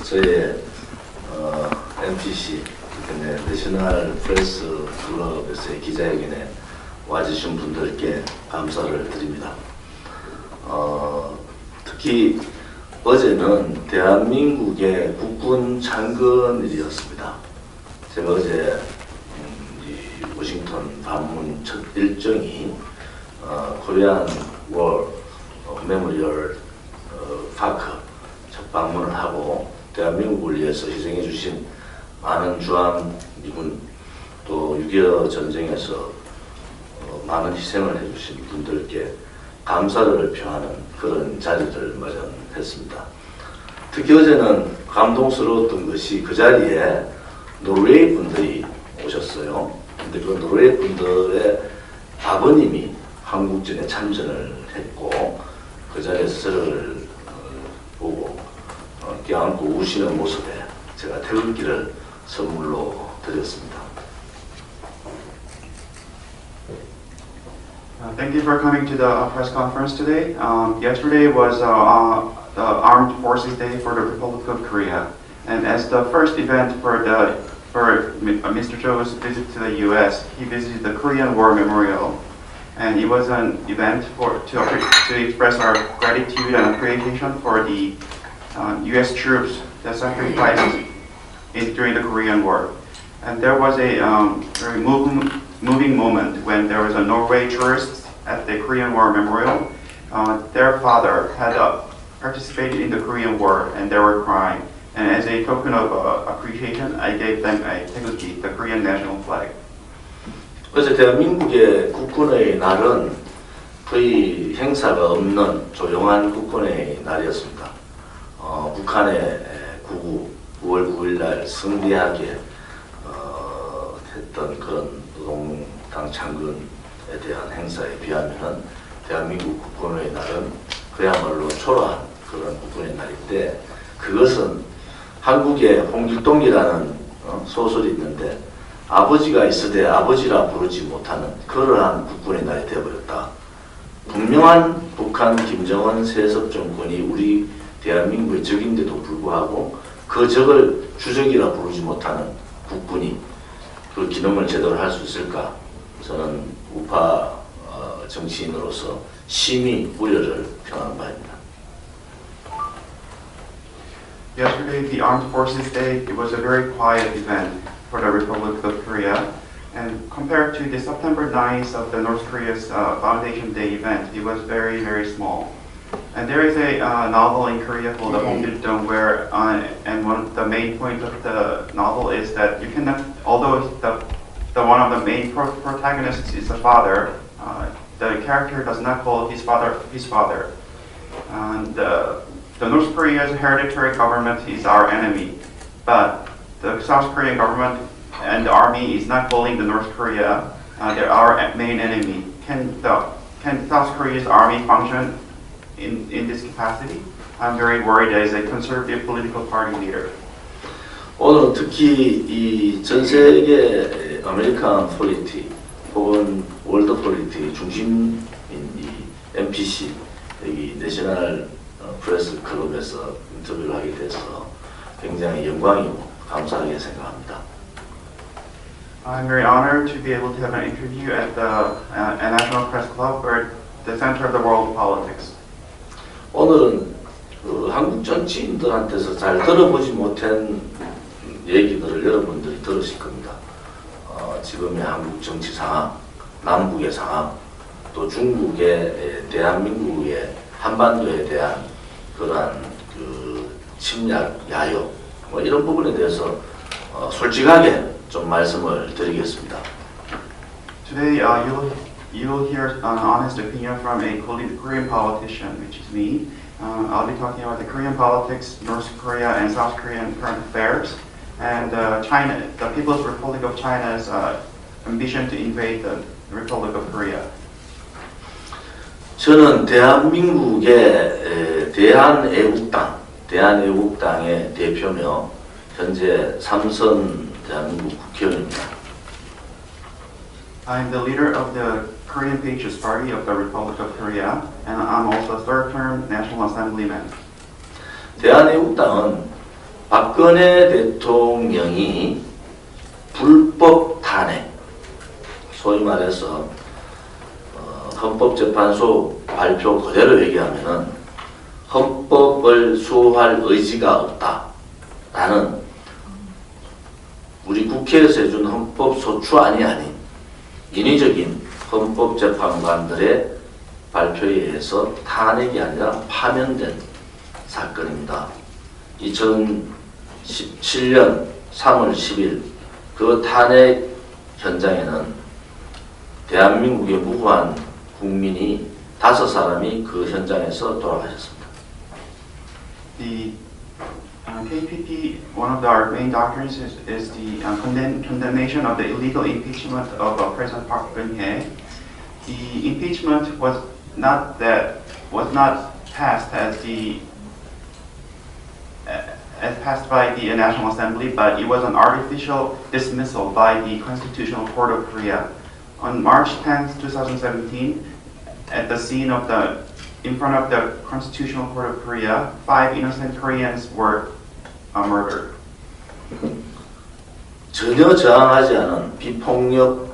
저의 NPC, 내셔널 프레스 클럽에서의 기자회견에 와주신 분들께 감사를 드립니다. 특히 어제는 대한민국의 국군 창건일이었습니다. 제가 어제 워싱턴 방문 첫 일정이 코리안 월 메모리얼 파크 첫 방문을 하고 대한민국을 위해서 희생해 주신 많은 주한 미군 또 6.25 전쟁에서 많은 희생을 해주신 분들께 감사를 표하는 그런 자리를 마련했습니다. 특히 어제는 감동스러웠던 것이 그 자리에 노르웨이 분들이 오셨어요. 근데 그 노르웨이 분들의 아버님이 한국전에 참전을 했고 그 자리에서 저를 보고 껴안고 우시는 모습에 제가 태극기를 선물로 드렸습니다. Thank you for coming to the press conference today. Yesterday was the Armed Forces Day for the Republic of Korea, and as the first event for Mr. Cho's visit to the U.S., he visited the Korean War Memorial, and it was an event to express our gratitude and appreciation for the U.S. troops that sacrificed during the Korean War. And there was a very moving moment when there was a Norway tourist at the Korean War Memorial. Their father had participated in the Korean War and they were crying. And as a token of appreciation, I gave them a taegeuk, the Korean national flag. 어제 대한민국의 국군의 날은 거의 행사가 없는 조용한 국군의 날이었습니다. 북한의 9월 9일 날 성대하게 했던 그런 노동당 창건에 대한 행사에 비하면 대한민국 국군의 날은 그야말로 초라한 그런 국군의 날인데, 그것은 한국에 홍길동이라는 소설이 있는데 아버지가 있으되 아버지라 부르지 못하는 그러한 국군의 날이 되어버렸다. 분명한 북한 김정은 세습 정권이 우리 대한민국의 적인데도 불구하고 그 적을 주적이라 부르지 못하는 국군이 그 기능을 제대로 할 수 있을까? 저는 우파 정치인으로서 심히 우려를 표하는 바입니다. Yesterday, the Armed Forces Day, it was a very quiet event for the Republic of Korea. And compared to the September 9th of the North Korea's Foundation Day event, it was very, very small. And there is a novel in Korea called The Honggil-dong, where and one of the main points of the novel is that you cannot, although the one of the main protagonists is the father, the character does not call his father his father. And the North Korea's hereditary government is our enemy, but the South Korean government and the army is not calling the North Korea our main enemy. Can South Korea's army function in this capacity? I'm very worried as a conservative political party leader. 오늘은 특히 이 전 세계 아메리칸 폴리티 혹은 월드 폴리티 중심인 이 NPC 여기 내셔널 프레스 클럽에서 인터뷰를 하게 돼서 굉장히 영광이고 감사하게 생각합니다. I'm very honored to be able to have an interview at the National Press Club, or the center of the world politics. 오늘은 한국 정치인들한테서 잘 들어보지 못한 얘기들을 여러분들이 들으실 겁니다. 지금의 한국 정치 상황, 남북의 상황, 또 중국의 대한민국의 한반도에 대한 그러한 그 침략, 야욕 뭐 이런 부분에 대해서 솔직하게 좀 말씀을 드리겠습니다. Today, you will hear an honest opinion from a Korean politician, which is me. I'll be talking about the Korean politics, North Korea and South Korean current affairs, and China, the People's Republic of China's ambition to invade the Republic of Korea. 저는 대한민국의 대한애국당의 대표며 현재 삼선 대한민국 국회의원입니다. I'm the leader of the Korean Patriots Party of the Republic of Korea, and I'm also a third-term National Assemblyman. 대한애국당은 박근혜 대통령이 불법 탄핵, 소위 말해서 헌법재판소 발표 그대로 얘기하면은 헌법을 수호할 의지가 없다라는 우리 국회에서 해준 헌법소추안이 아닌 인위적인 헌법재판관들의 발표에 의해서 탄핵이 아니라 파면된 사건입니다. 2017년 3월 10일 그 탄핵 현장에는 대한민국의 무고한 국민이 5사람이 그 현장에서 돌아가셨습니다. The KPP, one of our main doctrines is the condemnation of the illegal impeachment of President Park Geun-hye. The impeachment was not passed as passed by the National Assembly, but it was an artificial dismissal by the Constitutional Court of Korea. On March 10, 2017, at the scene of in front of the Constitutional Court of Korea, 5 innocent Koreans were murdered. 전혀 저항하지 않은 비폭력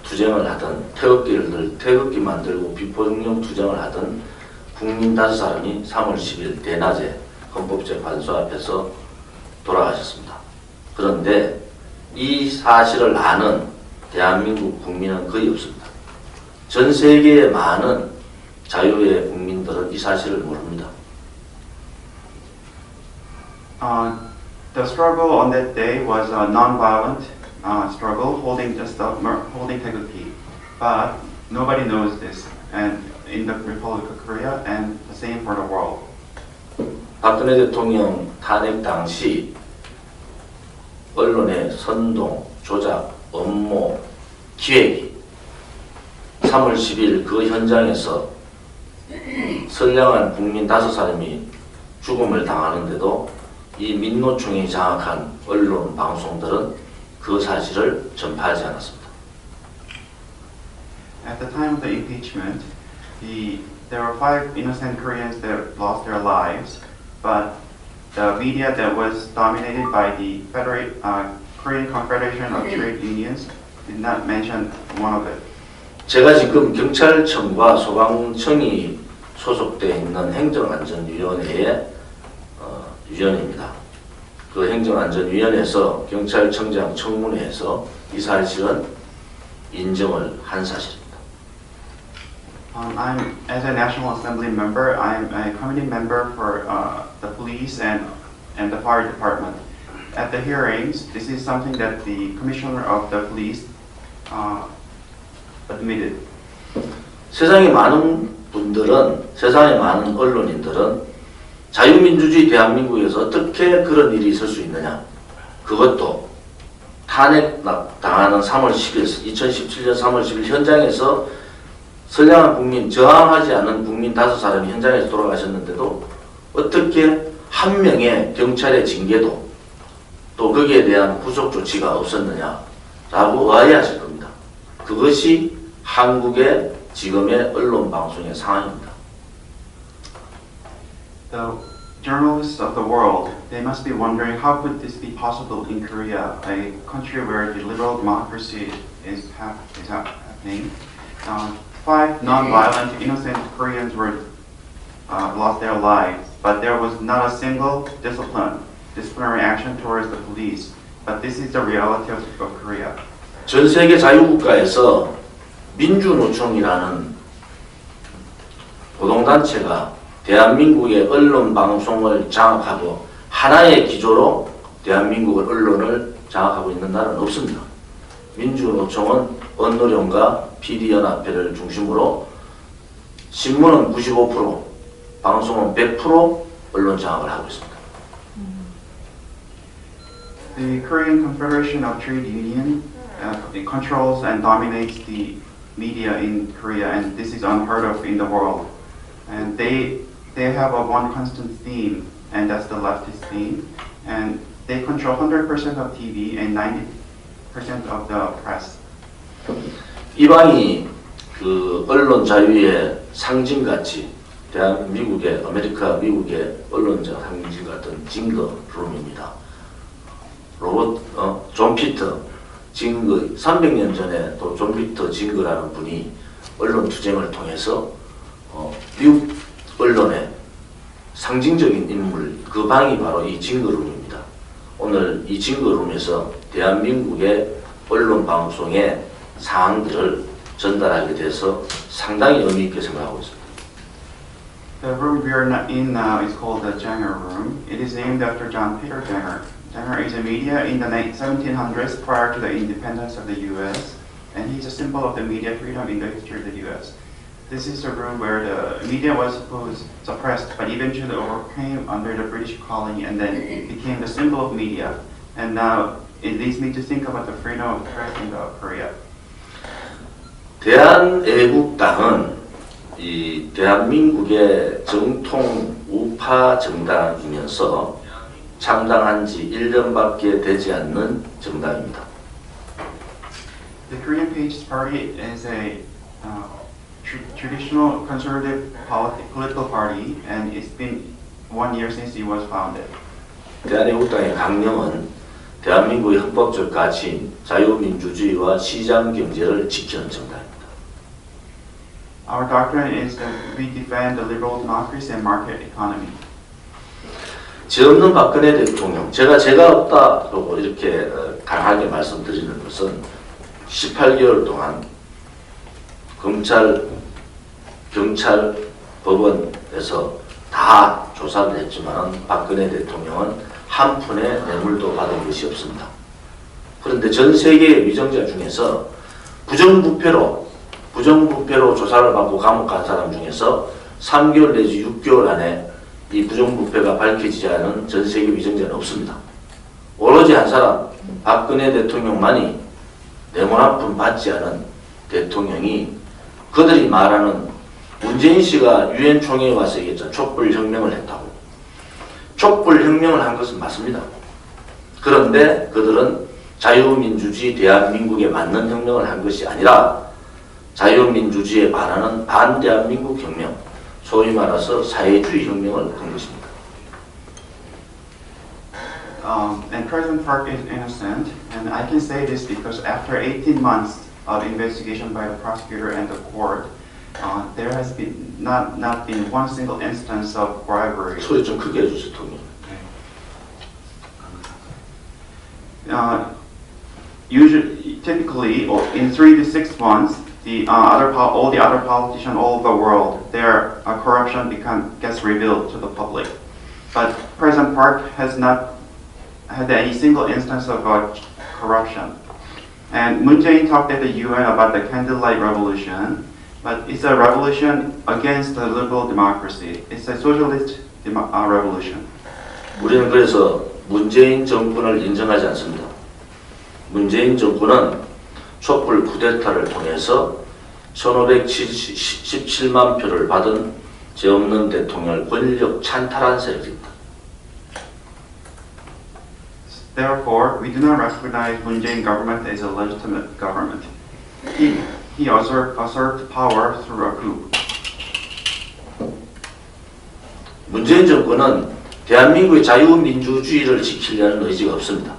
투쟁을 하던 태극기 만들고 비폭력 투쟁을 하던 국민 5사람이 3월 10일 대낮에 헌법재판소 앞에서 돌아가셨습니다. 그런데 이 사실을 아는 대한민국 국민은 거의 없습니다. 전 세계의 많은 자유의 국민들은 이 사실을 모릅니다. The struggle on that day was a non-violent struggle, holding 태극기, but nobody knows this, and in the Republic of Korea, and the same for the world. 박근혜 대통령 탄핵 당시 언론의 선동, 조작, 업무, 기획이 3월 10일 그 현장에서 선량한 국민 5사람이 죽음을 당하는데도 이 민노총이 장악한 언론, 방송들은 그 사실을 전파하지 않았습니다. At the time of the impeachment, there were 5 innocent Koreans that lost their lives, but the media that was dominated by the Korean Confederation of Trade Unions did not mention one of it. 제가 지금 경찰청과 소방청이 소속되어 있는 행정안전위원회의 위원입니다. 그 행정안전위원회에서 경찰청장 청문회에서 이 사실은 인정을 한 사실입니다. As a National Assembly member, I'm a committee member for the police and the fire department. At the hearings, this is something that the commissioner of the police admitted. 세상의 많은 언론인들은 자유민주주의 대한민국에서 어떻게 그런 일이 있을 수 있느냐. 그것도 탄핵 당하는 3월 10일, 2017년 3월 10일 현장에서 선량한 국민, 저항하지 않은 국민 5사람이 현장에서 돌아가셨는데도 어떻게 한 명의 경찰의 징계도 또 거기에 대한 구속 조치가 없었느냐라고 의아해하실 겁니다. 그것이 한국의 지금의 언론 방송의 상황입니다. The journalists of the world, they must be wondering how could this be possible in Korea, a country where the liberal democracy is happening. 5 non-violent, innocent Koreans lost their lives, but there was not a single disciplinary action towards the police. But this is the reality of Korea. 전 세계 자유국가에서 민주노총이라는 노동단체가 대한민국의 언론 방송을 장악하고 하나의 기조로 대한민국의 언론을 장악하고 있는 나라는 없습니다. 민주노총은 언노령과 PD연합회를 중심으로 신문은 95%, 방송은 100% 언론 장악을 하고 있습니다. The Korean Confederation of Trade Union it controls and dominates the media in Korea, and this is unheard of in the world. And they have one constant theme, and that's the leftist theme. And they control 100% of TV and 90% of the press. 이방이 그 언론 자유의 상징같이 미국의 언론자 상징 같은 징거룸입니다. 존 피터 징거 300년 전에 또 존 피터 징거라는 분이 언론 투쟁을 통해서 미국 언론의 상징적인 인물 그 방이 바로 이 징거룸입니다. 오늘 이 징거룸에서 대한민국의 언론 방송의 사항들을 전달하게 돼서 상당히 의미 있게 생각하고 있습니다. The room we are in now is called the Jenger Room. It is named after John Peter Jenger. Jenger is a media in the 1700s prior to the independence of the U.S. and he's a symbol of the media freedom in the history of the U.S. This is the room where the media was suppressed but eventually overcame under the British colony and then it became the symbol of media. And now it leads me to think about the freedom of the press in Korea. 대한애국당은 이 대한민국의 정통 우파 정당이면서 창당한 지 1년밖에 되지 않는 정당입니다. The Korean Patriots Party is a traditional conservative political party and it's been 1 year since it was founded. 대한애국당의 강령은 대한민국의 헌법적 가치인 자유민주주의와 시장 경제를 지키는 정당입니다. Our doctrine is that we defend the liberal democracy and market economy. 죄 없는 박근혜 대통령, 제가 없다고 이렇게 강하게 말씀드리는 것은 18개월 동안 검찰, 경찰, 법원에서 다 조사를 했지만 박근혜 대통령은 한 푼의 뇌물도 받은 것이 없습니다. 그런데 전 세계의 위정자 중에서 부정부패로 조사를 받고 감옥 간 사람 중에서 3개월 내지 6개월 안에 이 부정부패가 밝혀지지 않은 전 세계 위정자는 없습니다. 오로지 한 사람, 박근혜 대통령만이 뇌물 한 푼 받지 않은 대통령이 그들이 말하는 문재인 씨가 유엔 총회에 와서 얘기했죠. 촛불혁명을 했다고. 촛불혁명을 한 것은 맞습니다. 그런데 그들은 자유민주주의 대한민국에 맞는 혁명을 한 것이 아니라 자유민주주의에 반하는 반대한민국 혁명, 소위 말해서 사회주의 혁명을 한 것입니다. And President Park is innocent, and I can say this because after 18 months of investigation by the prosecutor and the court, there has been not been one single instance of bribery. 소리 좀 크게 해주세요, 통님. Typically, in 3 to 6 months, all the other politicians all over the world, their corruption gets revealed to the public. But President Park has not had any single instance of corruption. And Moon Jae-in talked at the UN about the candlelight revolution, but it's a revolution against the liberal democracy. It's a socialist revolution. 우리는 그래서 문재인 정권을 인정하지 않습니다. 문재인 정권은 촛불 쿠데타를 통해서 1517만 표를 받은 죄 없는 대통령을 권력 찬탈한 세력입니다. Therefore, we do not recognize Moon Jae-in government as a legitimate government. He usurped power through a coup. 문재인 정권은 대한민국의 자유민주주의를 지키려는 의지가 없습니다.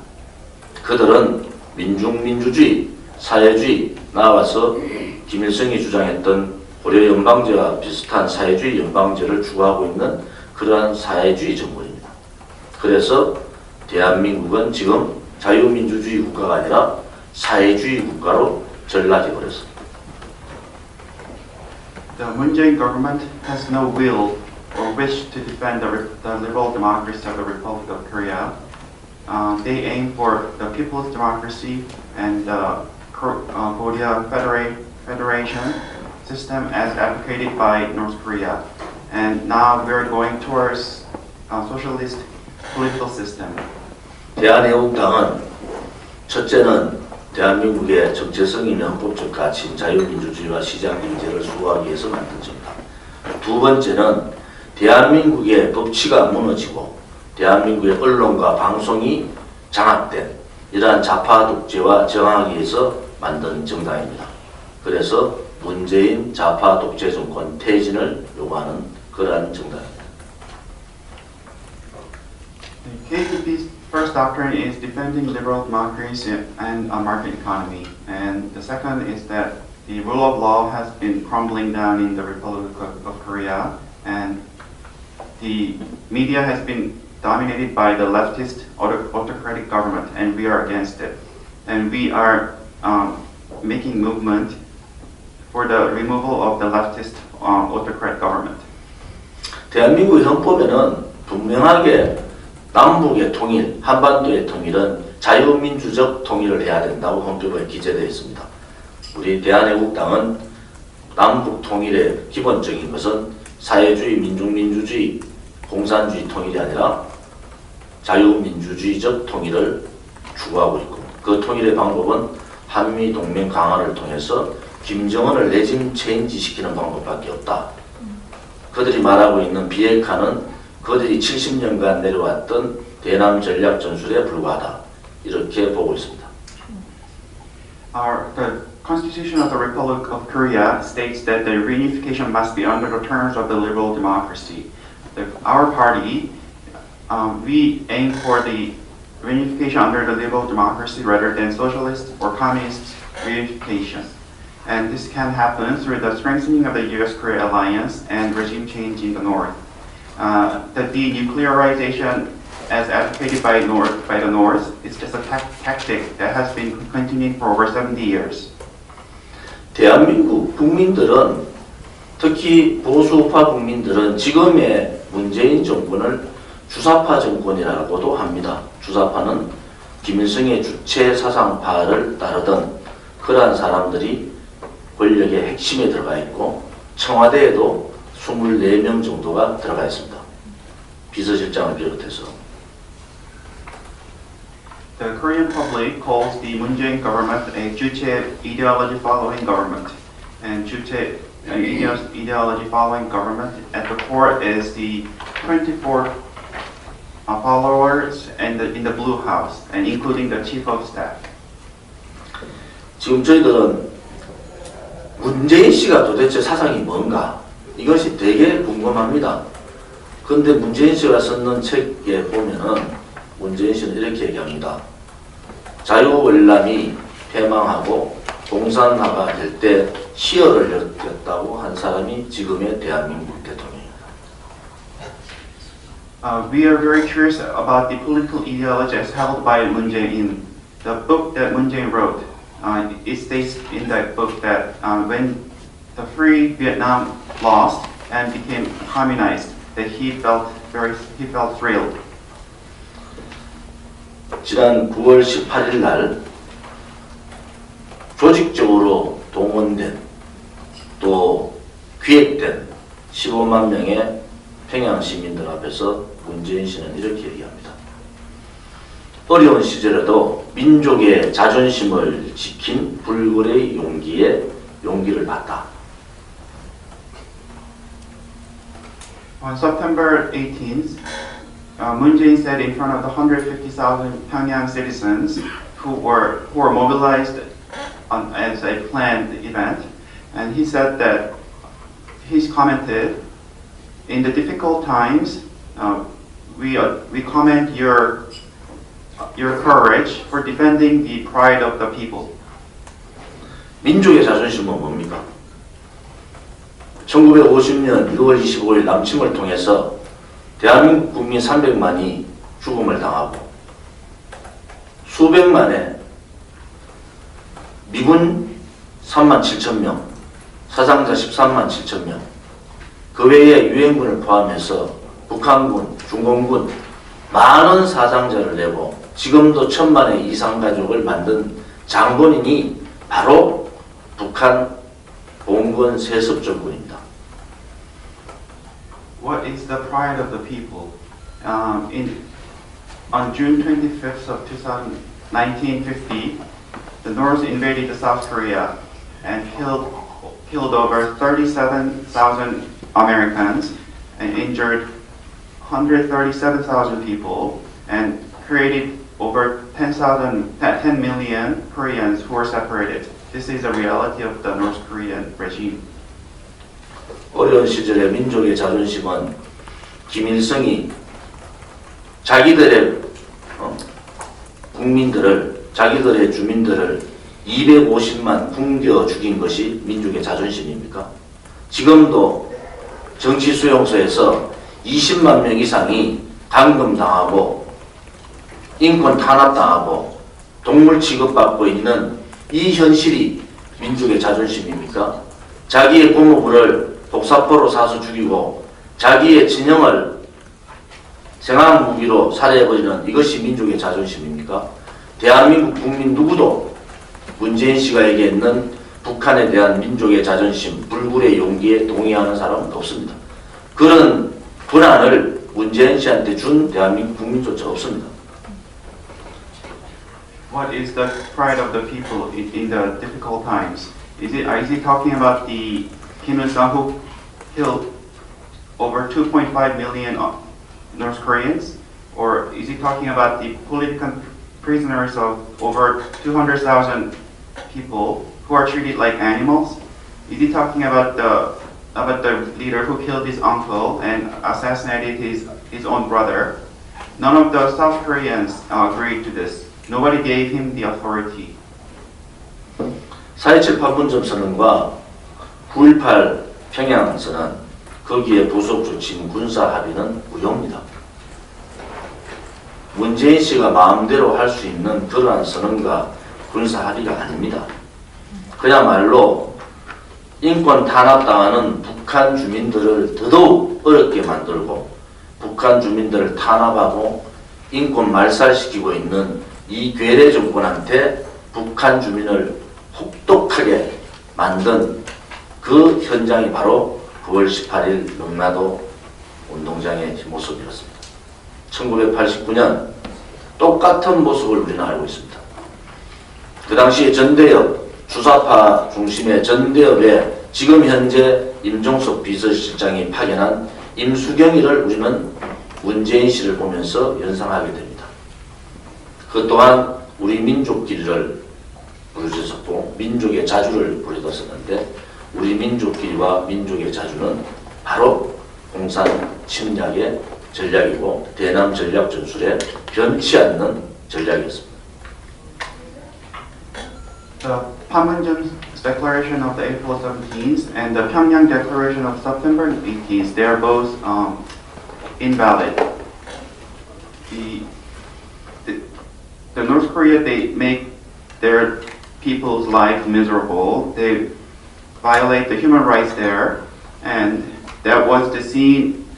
그들은 민중민주주의, 사회주의, 나아가서 김일성이 주장했던 고려 연방제와 비슷한 사회주의 연방제를 추구하고 있는 그러한 사회주의 정권입니다. 그래서 대한민국은 지금 자유민주주의 국가가 아니라 사회주의 국가로 전락해 버렸습니다. The Moon Jae-in government has no will or wish to defend the liberal democracy of the Republic of Korea. They aim for the people's democracy and the Korea Federation system as advocated by North Korea. And now we're going towards a socialist political system. 대한애국당은 첫째는 대한민국의 정체성 있는 헌법적 가치인 자유민주주의와 시장경제를 수호하기 위해서 만든 정당. 두 번째는 대한민국의 법치가 무너지고 대한민국의 언론과 방송이 장악된 이러한 좌파 독재와 저항하기 위해서 만든 정당입니다. 그래서 문재인 좌파 독재 정권 퇴진을 요구하는 그러한 정당입니다. The KPP's first doctrine is defending liberal democracy and a market economy, and the second is that the rule of law has been crumbling down in the Republic of Korea, and the media has been dominated by the leftist autocratic government, and we are against it. And we are making movement for the removal of the leftist autocrat government. 대한민국 헌법에는 분명하게 남북의 통일, 한반도의 통일은 자유민주적 통일을 해야 된다고 헌법에 기재되어 있습니다. 우리 대한애국당은 남북 통일의 기본적인 것은 사회주의, 민중민주주의, 공산주의 통일이 아니라 자유민주주의적 통일을 추구하고 있고, 그 통일의 방법은 한미동맹 강화를 통해서 김정은을 레짐 체인지 시키는 방법밖에 없다. 그들이 말하고 있는 비핵화는 그들이 70년간 내려왔던 대남 전략 전술에 불과하다. 이렇게 보고 있습니다. The Constitution of the Republic of Korea states that the reunification must be under the terms of the liberal democracy. Our party, we aim for the reunification under the liberal democracy rather than socialist or communist reunification. And this can happen through the strengthening of the U.S.-Korea alliance and regime change in the North. The denuclearization, as advocated by the North, is just a tactic that has been continuing for over 70 years. 대한민국 국민들은, 특히 보수파 국민들은 지금의 문재인 정권을 주사파 정권이라고도 합니다. 주사파는 김일성의 주체 사상파를 따르던 그러한 사람들이 권력의 핵심에 들어가 있고, 청와대에도 24명 정도가 들어가 있습니다. 비서실장을 비롯해서. The Korean public calls the Moon Jae-in government a 주체 ideology following government. And 주체 ideology following government at the core is the 24 followers in the Blue House, and including the chief of staff. 지금 저희들은 문재인 씨가 도대체 사상이 뭔가, 이것이 되게 궁금합니다. 그런데 문재인 씨가 썼는 책에 보면은 문재인 씨는 이렇게 얘기합니다. 자유월남이 패망하고 공산화가 될 때 희열을 느꼈다고 한 사람이 지금의 대한민국 대통령입니다. We are very curious about the political ideology as held by Moon Jae-in. The book that Moon Jae-in wrote, it states in that book that when the Free Vietnam lost and became communized, that he felt thrilled. 지난 9월 18일 날 조직적으로 동원된 또 기획된 15만 명의 평양 시민들 앞에서 문재인 씨는 이렇게 얘기합니다. 어려운 시절에도 민족의 자존심을 지킨 불굴의 용기를 봤다. On September 18th, Moon Jae-in said in front of the 150,000 Pyongyang citizens who were mobilized as a planned event, and he said that he's commented, in the difficult times, we commend your courage for defending the pride of the people. 민족의 자존심은 뭡니까? 1950년 6월 25일 남침을 통해서 대한민국 국민 300만이 죽음을 당하고 수백만의 미군 3만 7천 명, 사상자 13만 7천 명, 그 외에 유엔군을 포함해서 북한군, 중공군 많은 사상자를 내고 지금도 1000만의 이상 가족을 만든 장본인이 바로 북한 봉건 세습정권입니다. What is the pride of the people? On June 25th of 1950, the North invaded South Korea and killed over 37,000 Americans and injured 137,000 people and created over 10 million Koreans who were separated. This is the reality of the North Korean regime. 어려운 시절에 민족의 자존심은 김일성이 자기들의 국민들을, 자기들의 주민들을 250만 굶겨 죽인 것이 민족의 자존심입니까? 지금도 정치 수용소에서 20만 명 이상이 감금당하고 인권 탄압당하고 동물 취급받고 있는 이 현실이 민족의 자존심입니까? 자기의 고모부를 독사포로 사서 죽이고 자기의 친형을 생화학 무기로 살해해버리는 이것이 민족의 자존심입니까? 대한민국 국민 누구도 문재인 씨가 얘기했는 북한에 대한 민족의 자존심, 불굴의 용기에 동의하는 사람은 없습니다. 그런 불안을 문재인 씨한테 준 대한민국 국민조차 없습니다. What is the pride of the people in the difficult times? Is he talking about the Kim Il-sung who killed over 2.5 million North Koreans? Or is he talking about the political prisoners of over 200,000 people who are treated like animals? Is he talking about the leader who killed his uncle and assassinated his own brother? None of the South Koreans agreed to this. Nobody gave him the authority. 4.27 판문점 선언과 9.18 평양 선언, 거기에 부속 조치인 군사 합의는 무효입니다. 문재인 씨가 마음대로 할 수 있는 그러한 선언과 군사 합의가 아닙니다. 그야말로 인권 탄압당하는 북한 주민들을 더더욱 어렵게 만들고 북한 주민들을 탄압하고 인권 말살시키고 있는 이 괴뢰 정권한테 북한 주민을 혹독하게 만든 그 현장이 바로 9월 18일 명나도 운동장의 모습이었습니다. 1989년 똑같은 모습을 우리는 알고 있습니다. 그 당시에 전대협, 주사파 중심의 전대협에 지금 현재 임종석 비서실장이 파견한 임수경이를 우리는 문재인 씨를 보면서 연상하게 됩니다. 그 또한 우리 민족끼리를 부르짖었고 민족의 자주를 부르짖었는데 우리 민족끼리와 민족의 자주는 바로 공산 침략의 전략이고 대남 전략 전술에 변치 않는 전략이었습니다. The Panmunjom Declaration of the April 17th and the Pyongyang Declaration of September 18th, they are both invalid. The North Korea, they make their people's lives miserable. They violate the human rights there, and that was the scene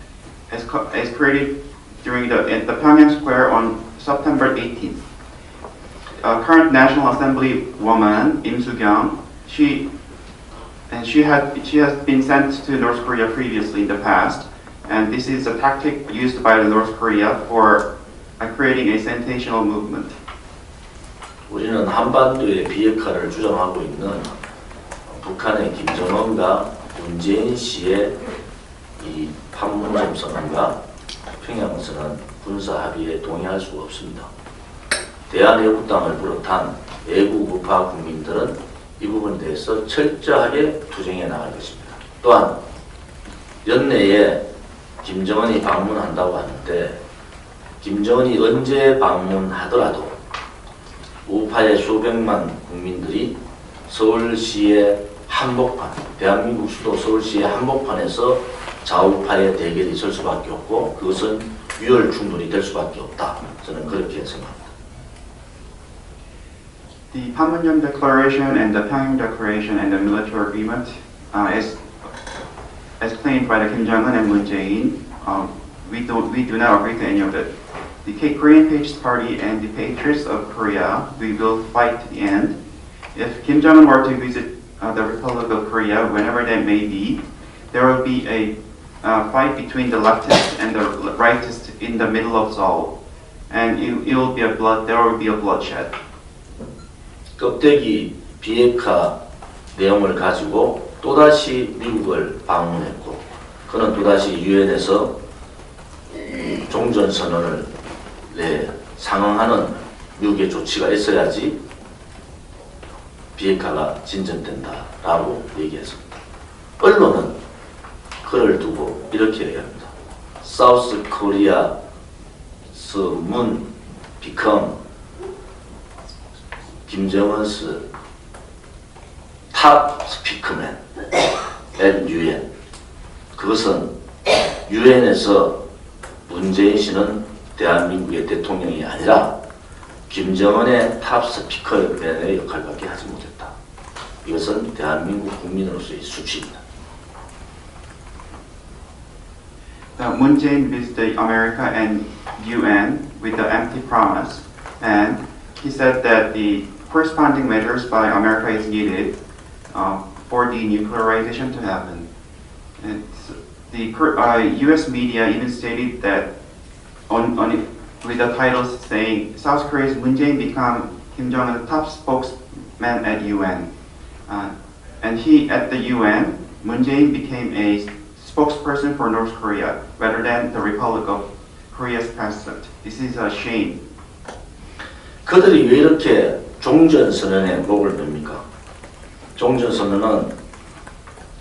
as created during at the Pyongyang Square on September 18th. Current National Assembly woman Im Soo-kyung, she has been sent to North Korea previously in the past, and this is a tactic used by the North Korea for creating a sensational movement. 우리는 한반도의 비핵화를 주장하고 있는 북한의 김정은과 문재인 씨의 이 판문점 선언과 평양 선언 군사 합의에 동의할 수가 없습니다. 대한애국당을 비롯한 애국 우파 국민들은 이 부분에 대해서 철저하게 투쟁해 나갈 것입니다. 또한 연내에 김정은이 방문한다고 하는데 김정은이 언제 방문하더라도 우파의 수백만 국민들이 서울시의 한복판, 대한민국 수도 서울시의 한복판에서 좌우파의 대결이 설 수밖에 없고 그것은 유혈 충돌이 될 수밖에 없다. 저는 그렇게 생각합니다. The Panmunjom Declaration and the Pyongyang Declaration and the military agreement, as claimed by the Kim Jong-un and Moon Jae-in, we do not agree to any of it. The Korean Patriots Party and the Patriots of Korea, we will fight to the end. If Kim Jong-un were to visit the Republic of Korea, whenever that may be, there will be a fight between the leftists and the rightists in the middle of Seoul, and there will be a bloodshed. 껍데기 비핵화 내용을 가지고 또다시 미국을 방문했고 그는 또다시 유엔에서 종전선언을 상응하는 미국의 조치가 있어야지 비핵화가 진전된다라고 얘기했습니다. 언론은 그를 두고 이렇게 얘기합니다. South Korea's moon become 김정은's top speakerman at UN. 그것은 UN에서 문재인 씨는 대한민국의 대통령이 아니라 김정은의 탑 스피커맨의 역할밖에 하지 못했다. 이것은 대한민국 국민으로서의 수치입니다. Moon Jae-in visited America and UN with the empty promise, and he said that the corresponding measures by America is needed for denuclearization to happen. And the U.S. media even stated that with the titles saying South Korea's Moon Jae-in become Kim Jong-un's top spokesman at UN. And he, at the UN, Moon Jae-in became a spokesperson for North Korea rather than the Republic of Korea's president. This is a shame. 그들이 왜 이렇게 종전선언에 목을 맵니까? 종전선언은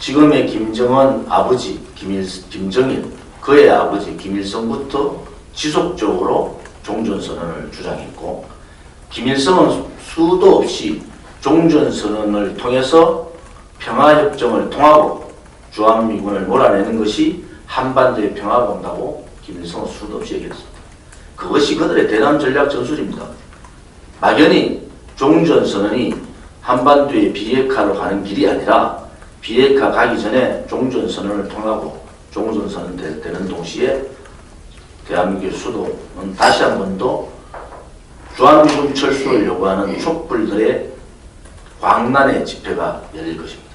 지금의 김정은 아버지 김정일, 그의 아버지 김일성부터 지속적으로 종전선언을 주장했고, 김일성은 수도 없이 종전선언을 통해서 평화협정을 통하고 주한미군을 몰아내는 것이 한반도의 평화가 온다고 김일성은 수도 없이 얘기했습니다. 그것이 그들의 대남 전략 전술입니다. 막연히 종전선언이 한반도의 비핵화로 가는 길이 아니라 비핵화 가기 전에 종전선언을 통하고 종전선언 되는 동시에 대한민국의 수도는 다시 한 번 더 주한미군 철수를 요구하는 촛불들의 광란의 집회가 열릴 것입니다.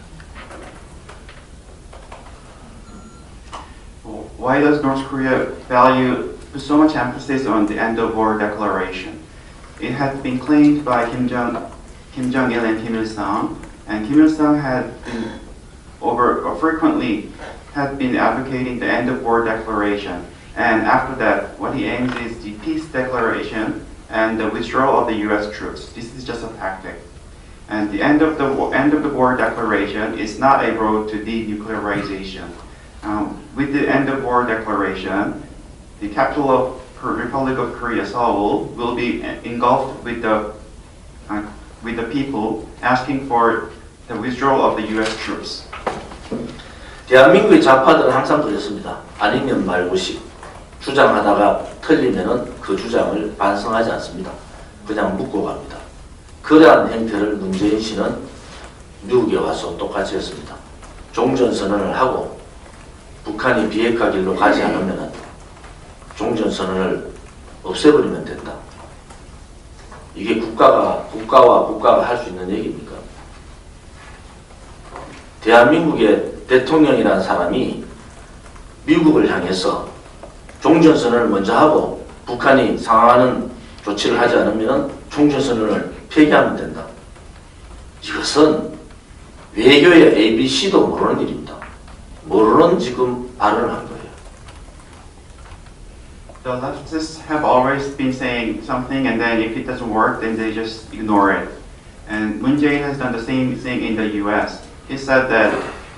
Why does North Korea value put so much emphasis on the end of war declaration? It had been claimed by Kim Jong-il and Kim Il-sung, and Kim Il-sung had been frequently had been advocating the end of war declaration. And after that, what he aims is the peace declaration and the withdrawal of the U.S. troops. This is just a tactic. And the end of the war declaration is not a road to denuclearization. With the end of war declaration, the capital of Republic of Korea, Seoul, will be engulfed with the people asking for the withdrawal of the U.S. troops. 대한민국의 좌파들은 항상 그랬습니다. 아니면 말고식. 주장하다가 틀리면은 그 주장을 반성하지 않습니다. 그냥 묻고 갑니다. 그러한 행태를 문재인 씨는 미국에 와서 똑같이 했습니다. 종전선언을 하고 북한이 비핵화 길로 가지 않으면 종전선언을 없애버리면 된다. 이게 국가와 국가가 할 수 있는 얘기입니까? 대한민국의 대통령이라는 사람이 미국을 향해서 종전선언을 먼저 하고 북한이 상응하는 조치를 하지 않으면 종전선언을 폐기하면 된다. 이것은 외교의 ABC도 모르는 일입니다. 모르는 지금 발언을 한 거예요. The leftists have always been saying something, and then if it doesn't work, then they just ignore it. And Moon Jae-in has done the same thing in the U.S. He said that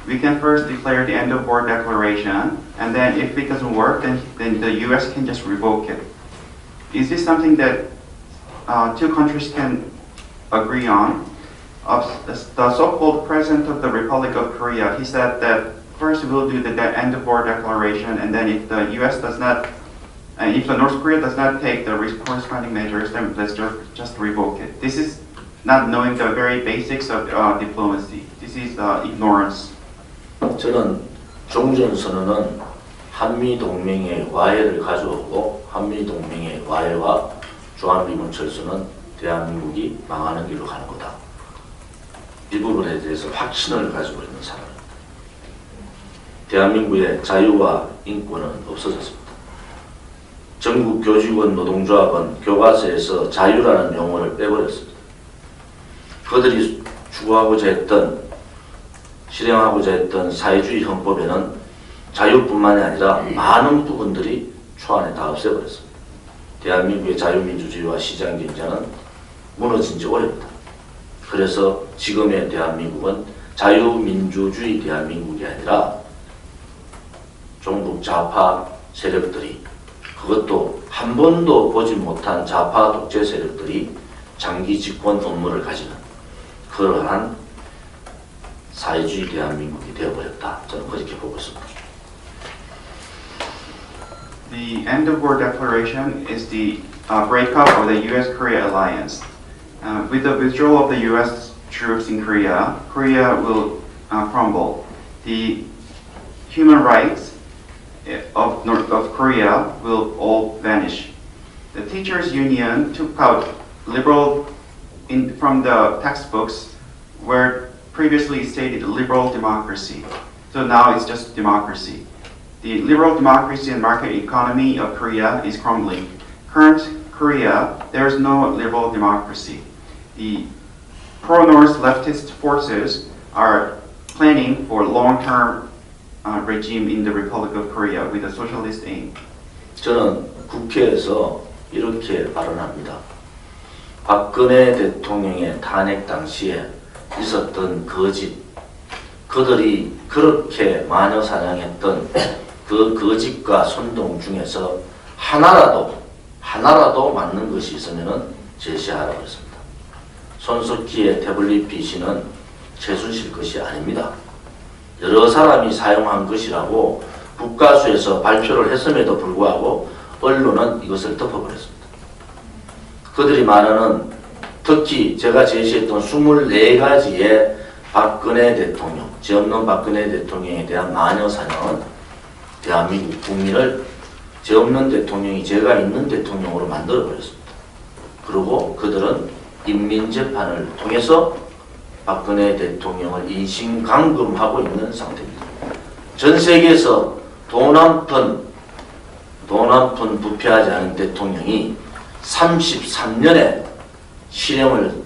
we can first declare the end of war declaration, and then if it doesn't work, then the U.S. can just revoke it. Is this something that two countries can agree on? The so-called president of the Republic of Korea, he said that first we'll do the end of war declaration, and then if the U.S. does not, and if the North Korea does not take the corresponding measures, then let's just revoke it. This is not knowing the very basics of diplomacy. This is ignorance. 저는 종전선언은 한미동맹의 와해를 가져오고 한미동맹의 와해와 주한미군 철수는 대한민국이 망하는 길로 가는 거다. 이 부분에 대해서 확신을 가지고 있는 사람입니다. 대한민국의 자유와 인권은 없어졌습니다. 전국 교직원 노동조합은 교과서에서 자유라는 용어를 빼버렸습니다. 그들이 추구하고자 했던 실행하고자 했던 사회주의 헌법에는 자유뿐만이 아니라 많은 부분들이 초안에 다 없애버렸습니다. 대한민국의 자유민주주의와 시장경제는 무너진 지 오래입니다. 그래서 지금의 대한민국은 자유민주주의 대한민국이 아니라 종북 좌파 세력들이, 그것도 한 번도 보지 못한 좌파 독재 세력들이 장기 집권 업무를 가지는 그러한 사회주의 대한민국이 되어버렸다. 저는 그렇게 보고 있습니다. The end of war declaration is the breakup of the U.S.-Korea alliance. With the withdrawal of the U.S. troops in Korea, Korea will crumble. The human rights of Korea will all vanish. The teachers' union took out liberal from the textbooks where previously stated liberal democracy. So now it's just democracy. The liberal democracy and market economy of Korea is crumbling. Current Korea, there is no liberal democracy. The pro-North leftist forces are planning for long-term regime in the Republic of Korea with a socialist aim. 저는 국회에서 이렇게 발언합니다. 박근혜 대통령의 탄핵 당시에 있었던 거짓, 그들이 그렇게 마녀사냥했던 그 거짓과 선동 중에서 하나라도 맞는 것이 있으면 제시하라고 했습니다. 손석희의 태블릿 PC는 최순실 것이 아닙니다. 여러 사람이 사용한 것이라고 국가수에서 발표를 했음에도 불구하고 언론은 이것을 덮어버렸습니다. 그들이 말하는, 특히 제가 제시했던 24가지의 박근혜 대통령, 죄 없는 박근혜 대통령에 대한 마녀사냥은 대한민국 국민을 죄 없는 대통령이 죄가 있는 대통령으로 만들어버렸습니다. 그리고 그들은 인민재판을 통해서 박근혜 대통령을 인신감금하고 있는 상태입니다. 전 세계에서 돈 한 푼 부패하지 않은 대통령이 33년의 실형을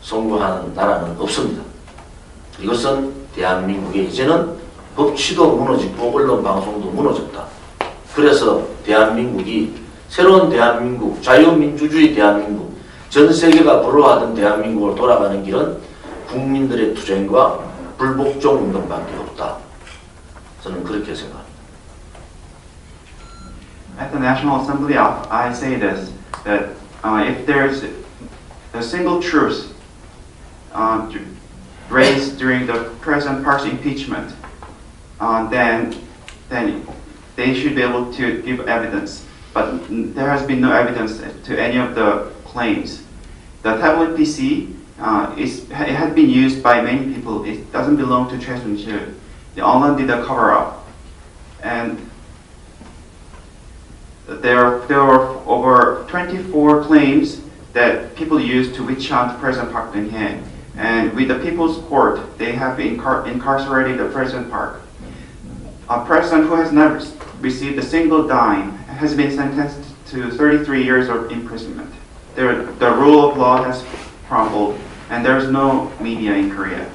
선고하는 나라는 없습니다. 이것은 대한민국에 이제는 법치도 무너지고 언론 방송도 무너졌다. 그래서 대한민국이 새로운 대한민국, 자유민주주의 대한민국, 전 세계가 부러워하던 대한민국으로 돌아가는 길은 국민들의 투쟁과 불복종 운동밖에 없다. 저는 그렇게 생각합니다. At the National Assembly, I say this, that if there's a single truth raised during the President Park's impeachment, then they should be able to give evidence. But there has been no evidence to any of the claims. The tablet PC, it has been used by many people. It doesn't belong to Choi Soon-sil. The online did a cover-up. And there were over 24 claims that people used to witch hunt President Park Geun-hye. And with the People's Court, they have incarcerated the President Park. A president who has never received a single dime has been sentenced to 33 years of imprisonment. The rule of law has crumbled, and there is no media in Korea.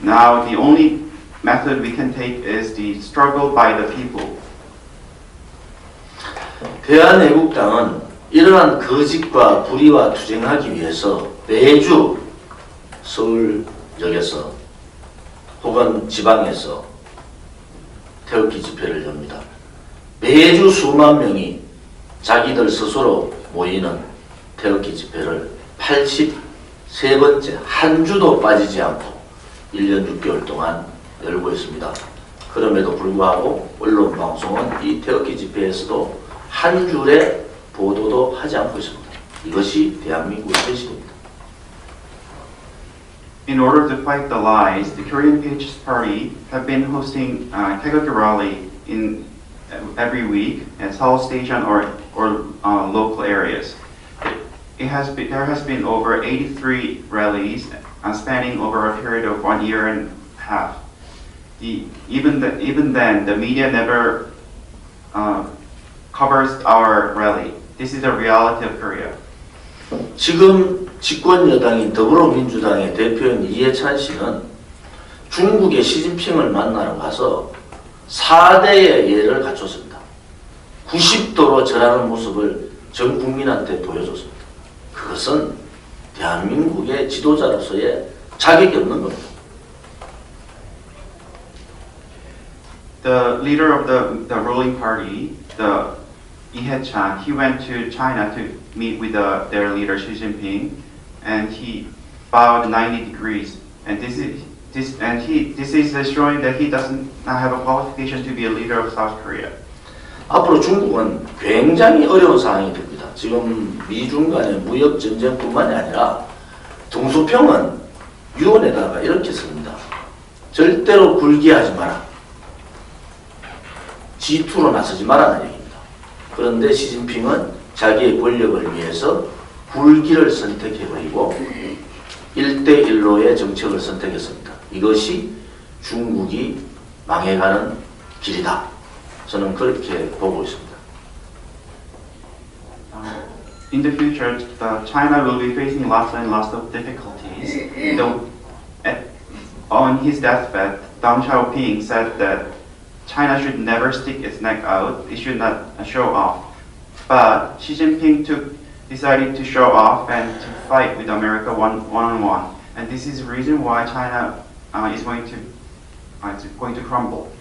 Now, the only method we can take is the struggle by the people. 대한애국당은 이러한 거짓과 불의와 투쟁하기 위해서 매주 서울역에서 혹은 지방에서 태극기 집회를 엽니다. 매주 수만 명이 자기들 스스로 모이는 태극기 집회를 83번째 한 주도 빠지지 않고 1년 6개월 동안 열고 있습니다. 그럼에도 불구하고 언론 방송은 이 태극기 집회에서도 한 줄의 보도도 하지 않고 있습니다. 이것이 대한민국의 현실입니다. In order to fight the lies, the Korean Patriots Party have been hosting Taegukgi rally in every week at Seoul Station or local areas. There has been over 83 rallies spanning over a period of 1 year and a half. Even then, the media never covers our rally. This is the reality of Korea. 지금 집권 여당인 더불어민주당의 대표인 이해찬 씨는 중국의 시진핑을 만나러 가서 4대의 예를 갖췄습니다. 90도로 절하는 모습을 전 국민한테 보여줬습니다. 그것은 대한민국의 지도자로서의 자격이 없는 겁니다. the leader of the ruling party, the Lee Hae-chan, he went to China to meet with their leader Xi Jinping, and he bowed 90 degrees. And this is showing that he doesn't have a qualification to be a leader of South Korea. 앞으로 중국은 굉장히 어려운 상황이 됩니다. 지금 미중 간의 무역 전쟁뿐만이 아니라 동수평은 유언에다가 이렇게 씁니다. 절대로 굴기하지 마라. G2로 나서지 마라는 얘기입니다. 그런데 시진핑은 자기의 권력을 위해서 굴기를 선택해버리고 1대1로의 정책을 선택했습니다. 이것이 중국이 망해가는 길이다. 저는 그렇게 보고 있습니다. In the future, China will be facing lots and lots of difficulties. On his deathbed, Deng Xiaoping said that China should never stick its neck out. It should not show off. But Xi Jinping decided to show off and to fight with America one-on-one. And this is the reason why China is going to crumble.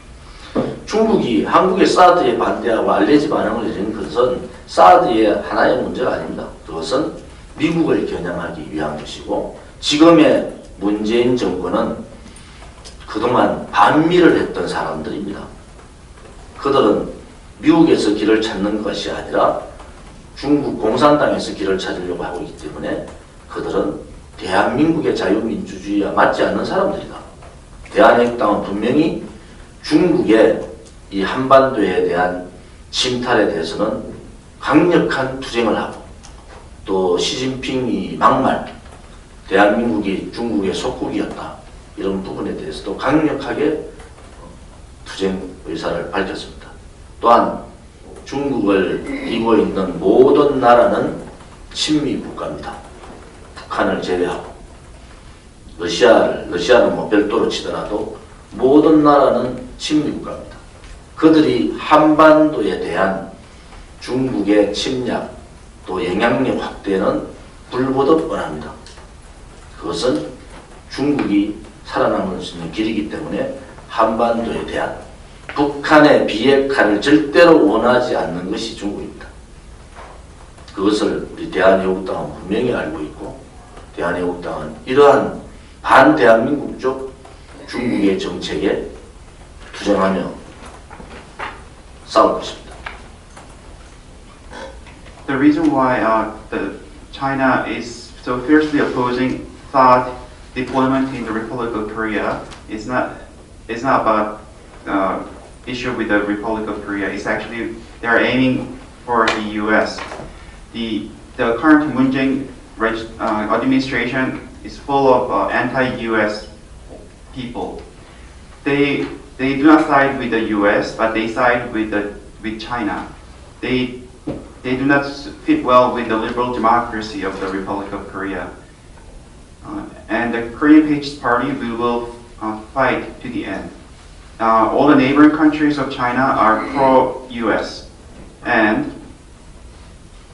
중국이 한국의 사드에 반대하고 알레지 반응을 내린 것은 사드의 하나의 문제가 아닙니다. 그것은 미국을 겨냥하기 위한 것이고 지금의 문재인 정권은 그동안 반미를 했던 사람들입니다. 그들은 미국에서 길을 찾는 것이 아니라 중국 공산당에서 길을 찾으려고 하고 있기 때문에 그들은 대한민국의 자유민주주의와 맞지 않는 사람들이다. 대한민국당은 분명히 중국의 이 한반도에 대한 침탈에 대해서는 강력한 투쟁을 하고 또 시진핑이 막말 대한민국이 중국의 속국이었다 이런 부분에 대해서도 강력하게 투쟁 의사를 밝혔습니다. 또한 중국을 이고 있는 모든 나라는 친미 국가입니다. 북한을 제외하고 러시아는 뭐 별도로 치더라도 모든 나라는 친미 국가입니다. 그들이 한반도에 대한 중국의 침략 또 영향력 확대는 불보듯 뻔합니다. 그것은 중국이 살아남을 수 있는 길이기 때문에 한반도에 대한 북한의 비핵화를 절대로 원하지 않는 것이 중국입니다. 그것을 우리 대한애국당은 분명히 알고 있고 대한애국당은 이러한 반대한민국적 중국의 정책에 투쟁하며 싸울 것입니다. The reason why China is so fiercely opposing THAAD deployment in the Republic of Korea is not about issue with the Republic of Korea. It's actually they are aiming for the U.S. The current Moon Jae-in administration is full of anti-U.S. people. They do not side with the U.S., but they side with China. They do not fit well with the liberal democracy of the Republic of Korea. And the Korean Patriots Party, we will fight to the end. All the neighboring countries of China are pro-U.S. and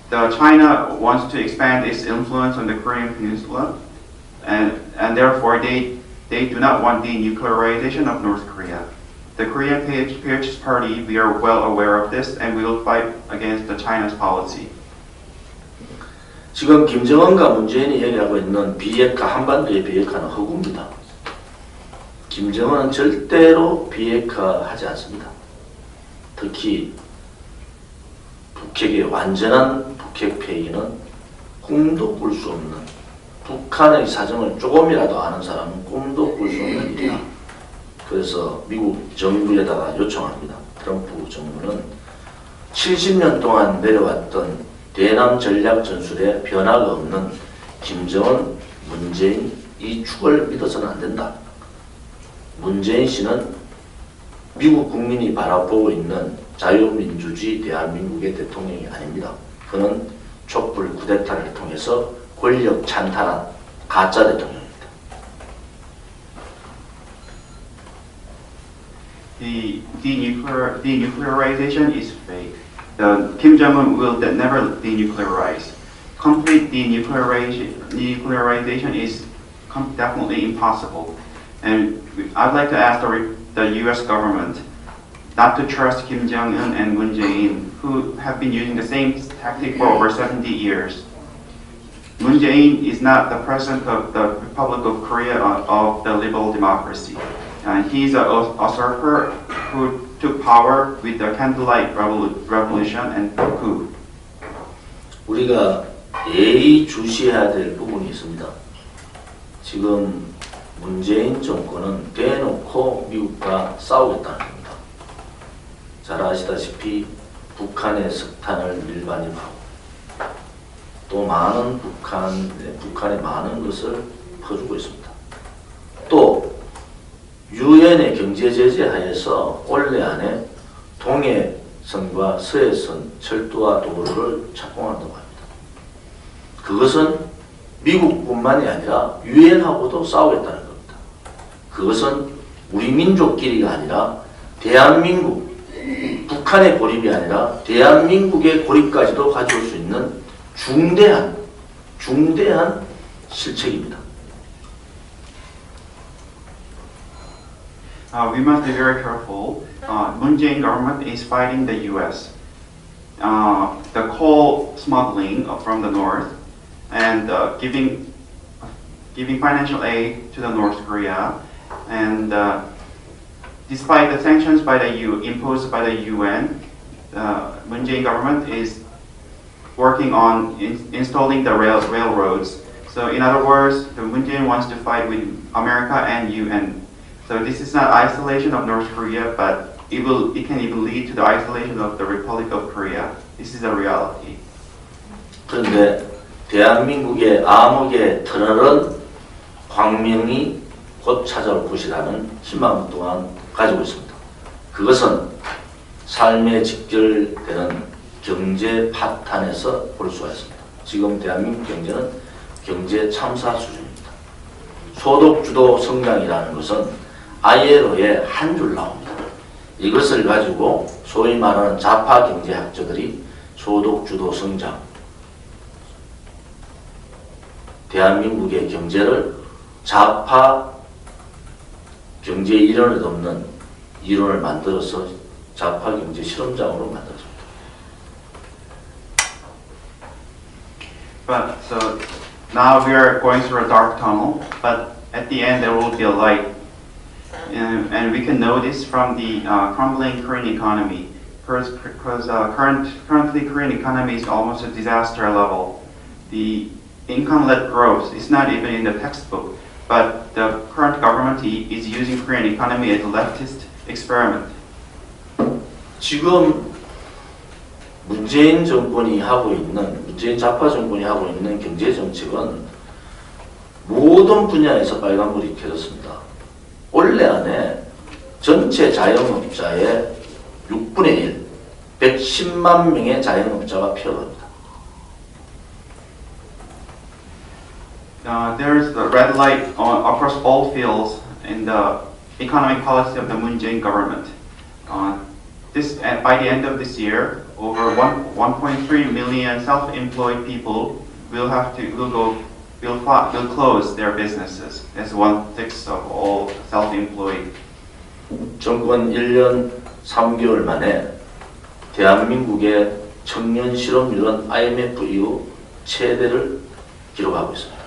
China wants to expand its influence on the Korean Peninsula, and therefore they do not want the denuclearization of North Korea. The Korean Patriots Party, we are well aware of this, and we will fight against China's policy. 지금 김정은과 문재인이 얘기하고 있는 비핵화, 한반도의 비핵화는 허구입니다. 김정은은 절대로 비핵화하지 않습니다. 특히 북핵의 완전한 북핵 폐기는 꿈도 꿀 수 없는 북한의 사정을 조금이라도 아는 사람은 꿈도 꿀 수 없는 일이다. 그래서 미국 정부에다가 요청합니다. 트럼프 정부는 70년 동안 내려왔던 대남 전략 전술에 변화가 없는 김정은, 문재인 이 축을 믿어서는 안 된다. 문재인 씨는 미국 국민이 바라보고 있는 자유민주주의 대한민국의 대통령이 아닙니다. 그는 촛불 쿠데타를 통해서 권력 찬탈한 가짜 대통령입니다. The denuclearization is fake. Kim Jong-un will never denuclearize. Complete denuclearization is definitely impossible. And I'd like to ask the U.S. government, not to trust Kim Jong-un and Moon Jae-in, who have been using the same tactic for over 70 years. Moon Jae-in is not the president of the Republic of Korea of the liberal democracy. He's a usurper who took power with the candlelight revolution and coup. 우리가 예의주시해야 될 부분이 있습니다. 지금 문재인 정권은 대놓고 미국과 싸우겠다는 겁니다. 잘 아시다시피 북한의 석탄을 일반임하고 또 많은 북한의 많은 것을 퍼주고 있습니다. 또 유엔의 경제 제재 하에서 올해 안에 동해선과 서해선 철도와 도로를 착공한다고 합니다. 그것은 미국뿐만이 아니라 유엔하고도 싸우겠다는 겁니다. 그것은 우리 민족끼리가 아니라 대한민국, 북한의 고립이 아니라 대한민국의 고립까지도 가져올 수 있는 중대한 실책입니다. We must be very careful. Moon Jae-in government is fighting the U.S. The coal smuggling from the north and giving financial aid to the North Korea, and despite the sanctions imposed by the UN, Moon Jae-in government is working on installing the railroads. So in other words, the Moon Jae-in wants to fight with America and UN. So this is not isolation of North Korea, but it can even lead to the isolation of the Republic of Korea. This is a reality. 그런데 대한민국의 암흑의 터널은 광명이 곧 찾아올 것이라는 희망 또한 가지고 있습니다. 그것은 삶에 직결되는 경제 파탄에서 볼 수가 있습니다. 지금 대한민국 경제는 경제 참사 수준입니다. 소득주도 성장이라는 것은 ILO에 한 줄 나옵니다. 이것을 가지고 소위 말하는 좌파 경제학자들이 소득주도 성장, 대한민국의 경제를 좌파 경제 이론에 없는 이론을 만들어서 좌파 경제 실험장으로 만들었습니다. But so now we are going through a dark tunnel, but at the end there will be a light. And we can know this from the crumbling Korean economy, because currently Korean economy is almost at disaster level. The income-led growth is not even in the textbook, but the current government is using Korean economy as a leftist experiment. 지금 문재인 좌파 정권이 하고 있는 경제 정책은 모든 분야에서 빨간불이 켜졌습니다. 올해 안에 전체 자영업자의 6분의 1, 110만 명의 자영업자가 폐업합니다. There is the red light across all fields in the economic policy of the Moon Jae-in government. By the end of this year, over 1.3 million self-employed people will close their businesses as 1/6 of all self-employed. 정권 1년 3개월 만에 대한민국의 청년 실업률은 IMF 이후 최대를 기록하고 있습니다.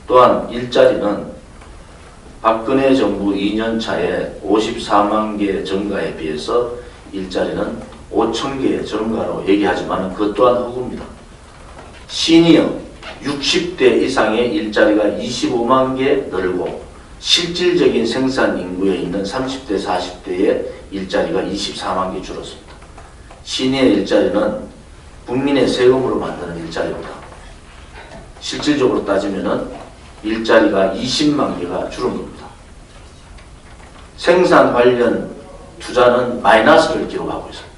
또한 일자리는 박근혜 정부 2년 차에 54만 개 증가에 비해서 일자리는 5천 개의 증가로 얘기하지만 그것 또한 허구입니다. 시니어 60대 이상의 일자리가 25만 개 늘고 실질적인 생산 인구에 있는 30대, 40대의 일자리가 24만 개 줄었습니다. 시니어 일자리는 국민의 세금으로 만드는 일자리입니다. 실질적으로 따지면은 일자리가 20만 개가 줄은 겁니다. 생산 관련 투자는 마이너스를 기록하고 있습니다.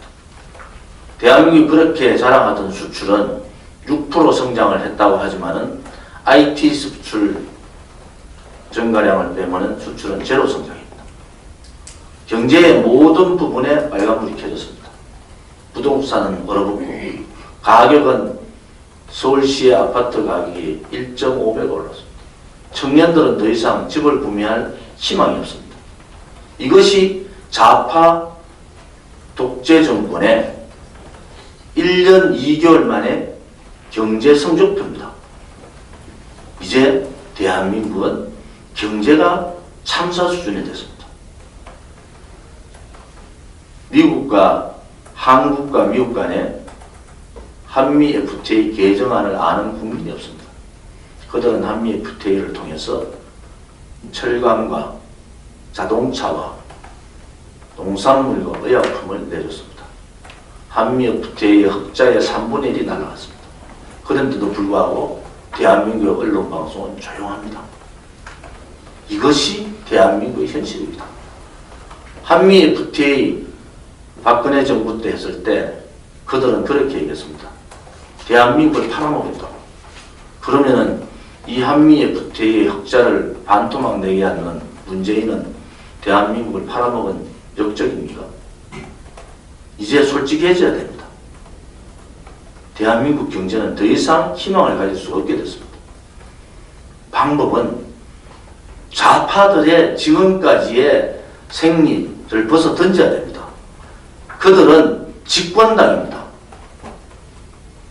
대한민국이 그렇게 자랑하던 수출은 6% 성장을 했다고 하지만은 IT 수출 증가량을 빼면은 수출은 제로 성장입니다. 경제의 모든 부분에 빨간불이 켜졌습니다. 부동산은 얼어붙고 가격은 서울시의 아파트 가격이 1.5배 올랐습니다. 청년들은 더 이상 집을 구매할 희망이 없습니다. 이것이 좌파 독재 정권의 1년 2개월 만에 경제 성적표입니다. 이제 대한민국은 경제가 참사 수준이 됐습니다. 미국과 한국과 미국 간에 한미 FTA 개정안을 아는 국민이 없습니다. 그들은 한미 FTA를 통해서 철강과 자동차와 농산물과 의약품을 내줬습니다. 한미 FTA의 흑자의 3분의 1이 날아갔습니다. 그런데도 불구하고 대한민국의 언론방송은 조용합니다. 이것이 대한민국의 현실입니다. 한미 FTA 박근혜 정부 때 했을 때 그들은 그렇게 얘기했습니다. 대한민국을 팔아먹겠다고. 그러면은 이 한미 FTA의 흑자를 반토막 내게 하는 문재인은 대한민국을 팔아먹은 역적입니까? 이제 솔직해져야 됩니다. 대한민국 경제는 더 이상 희망을 가질 수 없게 됐습니다. 방법은 좌파들의 지금까지의 생리를 벗어 던져야 됩니다. 그들은 집권당입니다.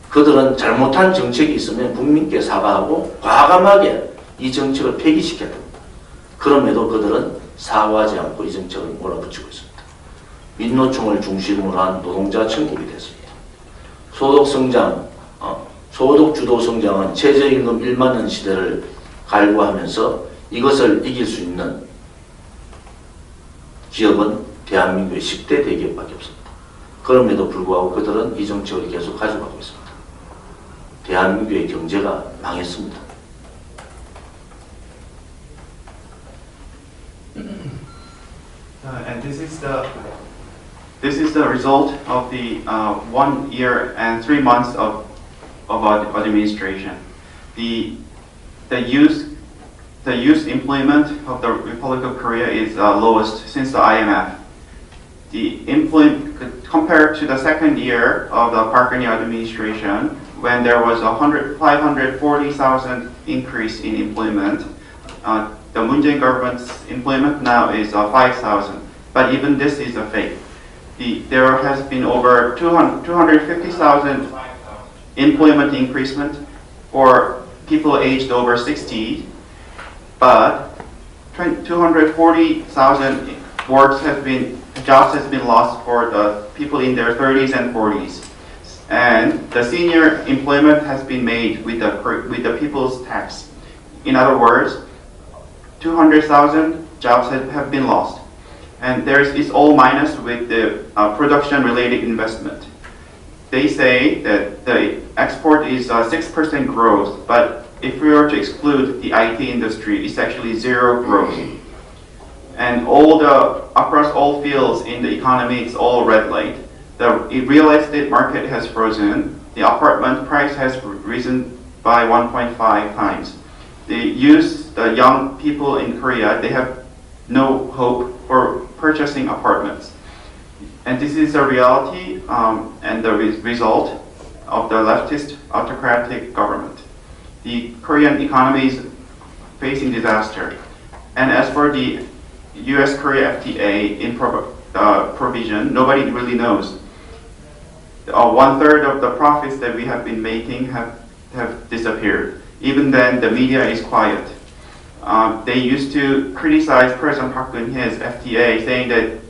그들은 잘못한 정책이 있으면 국민께 사과하고 과감하게 이 정책을 폐기시켜야 됩니다. 그럼에도 그들은 사과하지 않고 이 정책을 몰아붙이고 있습니다. 민노총을 중심으로 한 노동자 천국이 됐습니다. 소득성장, 소득주도 성장은 최저임금 1만 원 시대를 갈구하면서 이것을 이길 수 있는 기업은 대한민국의 10대 대기업밖에 없습니다. 그럼에도 불구하고 그들은 이 정책을 계속 가져가고 있습니다. 대한민국의 경제가 망했습니다. And this is the result of the 1 year and 3 months of administration. The youth employment of the Republic of Korea is lowest since the IMF. The compared to the second year of the Park Geun-hye administration, when there was 540,000 increase in employment, the Moon Jae-in government's employment now is 5,000. But even this is a fake. There has been over 250,000 employment increasement for people aged over 60, but 240,000 jobs has been lost for the people in their 30s and 40s. And the senior employment has been made with the people's tax. In other words, 200,000 jobs have been lost. And it's all minus with the production-related investment. They say that the export is 6% growth, but if we were to exclude the IT industry, it's actually 0 growth. And across all fields in the economy, it's all red light. The real estate market has frozen. The apartment price has risen by 1.5 times. The young people in Korea, they have no hope for purchasing apartments. And this is a reality and the result of the leftist autocratic government. The Korean economy is facing disaster. And as for the US-Korea FTA provision, nobody really knows. 1/3 of the profits that we have been making have disappeared. Even then, the media is quiet. They used to criticize President Park Geun-hye's FTA, saying that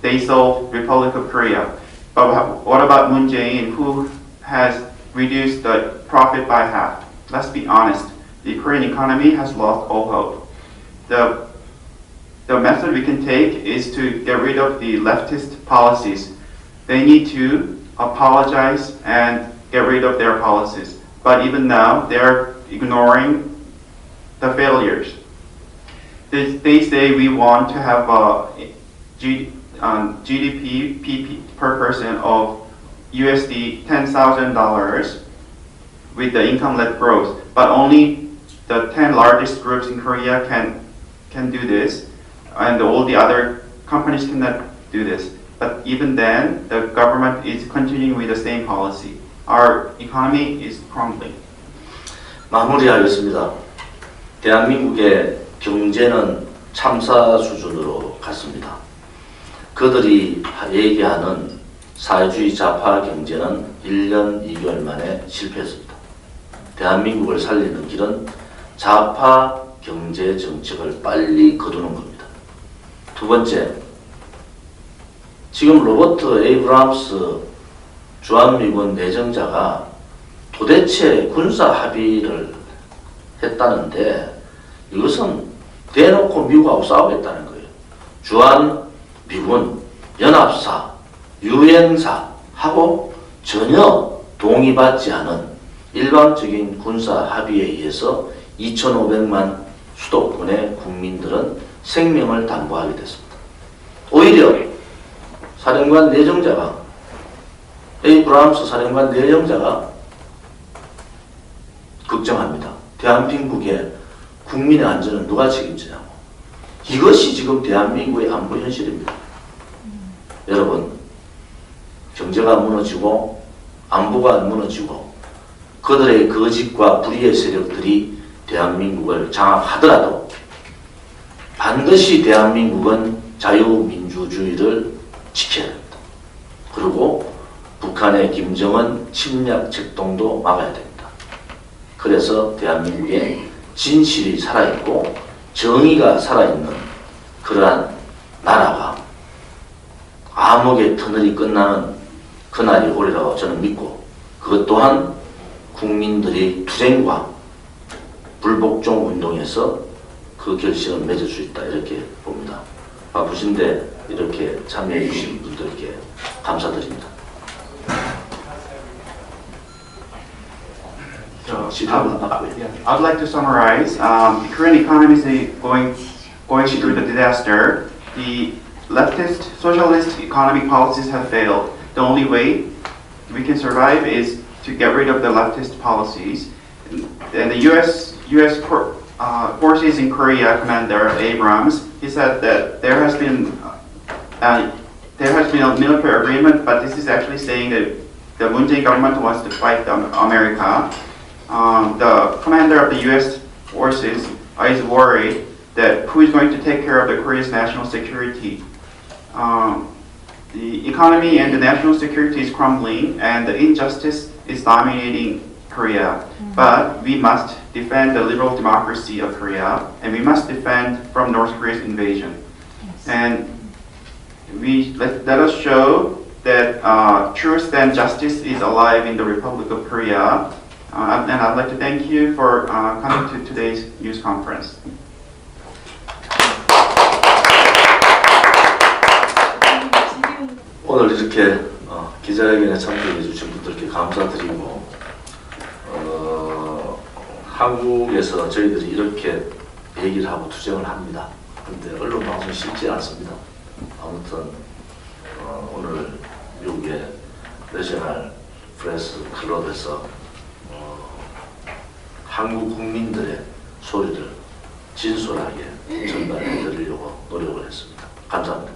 they sold Republic of Korea. But what about Moon Jae-in, who has reduced the profit by half? Let's be honest. The Korean economy has lost all hope. The method we can take is to get rid of the leftist policies. They need to apologize and get rid of their policies. But even now, they're ignoring the failures. They say we want to have a GDP per person of USD $10,000 with the income-led growth, but only the 10 largest groups in Korea can do this, and all the other companies cannot do this. But even then, the government is continuing with the same policy. Our economy is crumbling. 마무리하겠습니다. 대한민국의 경제는 참사 수준으로 갔습니다. 그들이 얘기하는 사회주의 좌파 경제는 1년 2개월 만에 실패했습니다. 대한민국을 살리는 길은 좌파 경제 정책을 빨리 거두는 겁니다. 두 번째, 지금 로버트 에이브람스 주한미군 내정자가 도대체 군사 합의를 했다는데 이것은 대놓고 미국하고 싸우겠다는 거예요. 주한미군, 연합사, 유엔사하고 전혀 동의받지 않은 일방적인 군사 합의에 의해서 2,500만 수도권의 국민들은 생명을 담보하게 됐습니다. 오히려 사령관 내정자가 에이브람스 사령관 내정자가 걱정합니다. 대한민국의 국민의 안전은 누가 책임지냐고. 이것이 지금 대한민국의 안보 현실입니다. 여러분, 경제가 무너지고 안보가 무너지고 그들의 거짓과 불의의 세력들이 대한민국을 장악하더라도 반드시 대한민국은 자유민주주의를 지켜야 됩니다. 그리고 북한의 김정은 침략 책동도 막아야 됩니다. 그래서 대한민국에 진실이 살아있고 정의가 살아있는 그러한 나라가 암흑의 터널이 끝나는 그날이 오리라고 저는 믿고 그것 또한 국민들이 투쟁과 불복종 운동에서 그 결실을 맺을 수 있다 이렇게 봅니다. 바쁘신데 이렇게 참여해 주신 분들께 감사드립니다. I'd like to summarize. The Korean economy is going through the disaster. The leftist, socialist economic policies have failed. The only way we can survive is to get rid of the leftist policies. And the U.S. Forces in Korea commander Abrams, he said that there has been a military agreement, but this is actually saying that the Moon Jae-in government wants to fight America. The commander of the U.S. forces is worried that who is going to take care of the Korea's national security. The economy and the national security is crumbling, and the injustice is dominating Korea. But we must defend the liberal democracy of Korea, and we must defend from North Korea's invasion. And let us show that truth and justice is alive in the Republic of Korea. And I'd like to thank you for coming to today's news conference. 오늘 이렇게 기자회견에 참석해 주신 분들께 감사드리고 한국에서 저희들이 이렇게 얘기를 하고 투쟁을 합니다. 그런데 언론 방송이 쉽지 않습니다. 아무튼 오늘 미국의 내셔널 프레스 클럽에서 한국 국민들의 소리를 진솔하게 전달해 드리려고 노력을 했습니다. 감사합니다.